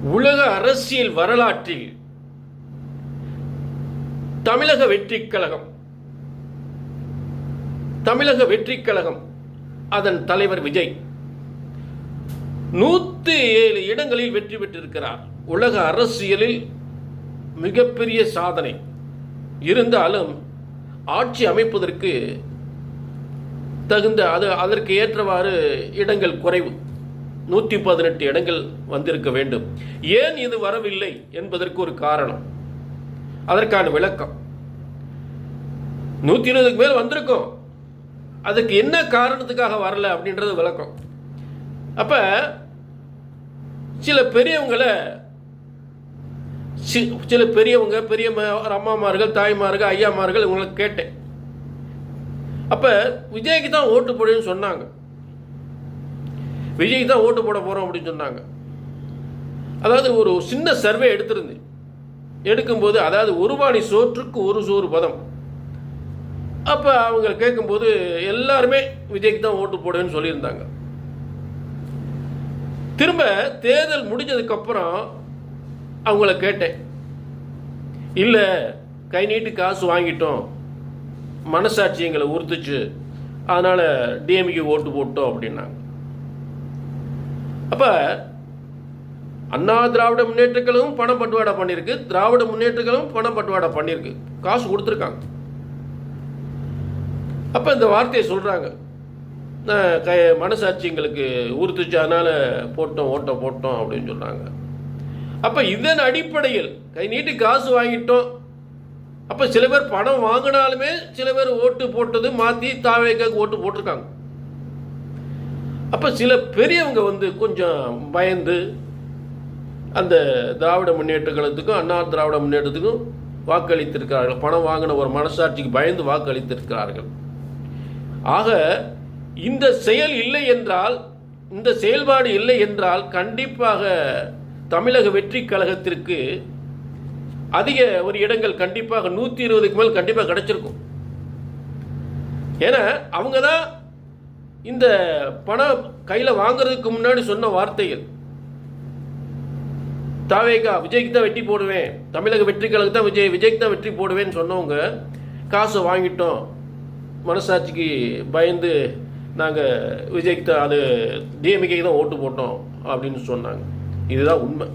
உலக அரசியல் வரலாற்றில் தமிழக வெற்றிக் கழகம் அதன் தலைவர் விஜய் 107 இடங்களில் வெற்றி பெற்றிருக்கிறார். உலக அரசியலில் மிகப்பெரிய சாதனை இருந்தாலும் ஆட்சி அமைப்பதற்கு தகுந்த அதற்கு ஏற்றவாறு இடங்கள் குறைவு. 118 இடங்கள் வந்திருக்க வேண்டும். ஏன் இது வரவில்லை என்பதற்கு ஒரு காரணம், அதற்கான விளக்கம். 120க்கு மேல் வந்திருக்கும், அதுக்கு என்ன காரணத்துக்காக வரல அப்படின்றது விளக்கம். அப்ப சில பெரியவங்க பெரிய அம்மாமார்கள், தாய்மார்கள், ஐயாமார்கள் இவங்களுக்கு கேட்டேன். அப்ப விஜய்க்கு தான் ஓட்டு போடுன்னு சொன்னாங்க. விஜய்க்கு தான் ஓட்டு போட போறோம் அப்படின்னு சொன்னாங்க. அதாவது ஒரு சின்ன சர்வே எடுக்கும்போது, அதாவது ஒரு பாணி சோற்றுக்கு ஒரு சோறு பதம். அப்ப அவங்க கேட்கும்போது எல்லாருமே விஜய்க்கு தான் ஓட்டு போடுவேன்னு சொல்லியிருந்தாங்க. திரும்ப தேர்தல் முடிஞ்சதுக்கு அப்புறம் அவங்கள கேட்டேன், இல்ல கை நீட்டு காசு வாங்கிட்டோம், மனசாட்சி எங்களை உறுத்துச்சு, அதனால டிஎம்கே ஓட்டு போட்டோம் அப்படின்னாங்க. அப்ப அண்ணா திராவிட முன்னேற்ற கழகம் பணம் பட்டுவாடா பண்ணியிருக்கு, திராவிட முன்னேற்ற கழகம் பணம் பட்டுவாடா பண்ணியிருக்கு, காசு கொடுத்துருக்காங்க. அப்ப இந்த வார்த்தையை சொல்றாங்க, மனசாட்சி எங்களுக்கு உறுத்துச்சு அதனால ஓட்ட போட்டோம் அப்படின்னு சொன்னாங்க. அப்ப இதன் அடிப்படையில் கை நீட்டி காசு வாங்கிட்டோம். அப்ப சில பேர் பணம் வாங்கினாலுமே சில பேர் ஓட்டு போட்டது மாத்தி தாவேக்காக்கு ஓட்டு போட்டிருக்காங்க. அப்ப சில பெரியவங்க கொஞ்சம் பயந்து அந்த திராவிட முன்னேற்ற கழகத்துக்கும் அண்ணா திராவிட முன்னேற்றத்துக்கும் வாக்களித்திருக்கிறார்கள். பணம் வாங்கின ஒரு மனசாட்சிக்கு பயந்து வாக்களித்திருக்கிறார்கள். ஆக இந்த செயல் இல்லை என்றால், இந்த செயல்பாடு இல்லை என்றால் கண்டிப்பாக தமிழக வெற்றி கழகத்திற்கு அதிக ஒரு இடங்கள் கண்டிப்பாக 120க்கு மேல் கண்டிப்பாக கிடைச்சிருக்கும். ஏன்னா அவங்க தான் இந்த பணம் கையில் வாங்குறதுக்கு முன்னாடி சொன்ன வார்த்தைகள், தாவேகா விஜய்க்கு தான் வெற்றி போடுவேன், தமிழக வெற்றி கழகம் தான் விஜய்க்கு தான் வெற்றி போடுவேன்னு சொன்னவங்க காசை வாங்கிட்டோம், மனசாட்சிக்கு பயந்து நாங்கள் விஜய்க்கு தான், அது டிஎம்கேக்கு தான் ஓட்டு போட்டோம் அப்படின்னு சொன்னாங்க. இதுதான் உண்மை.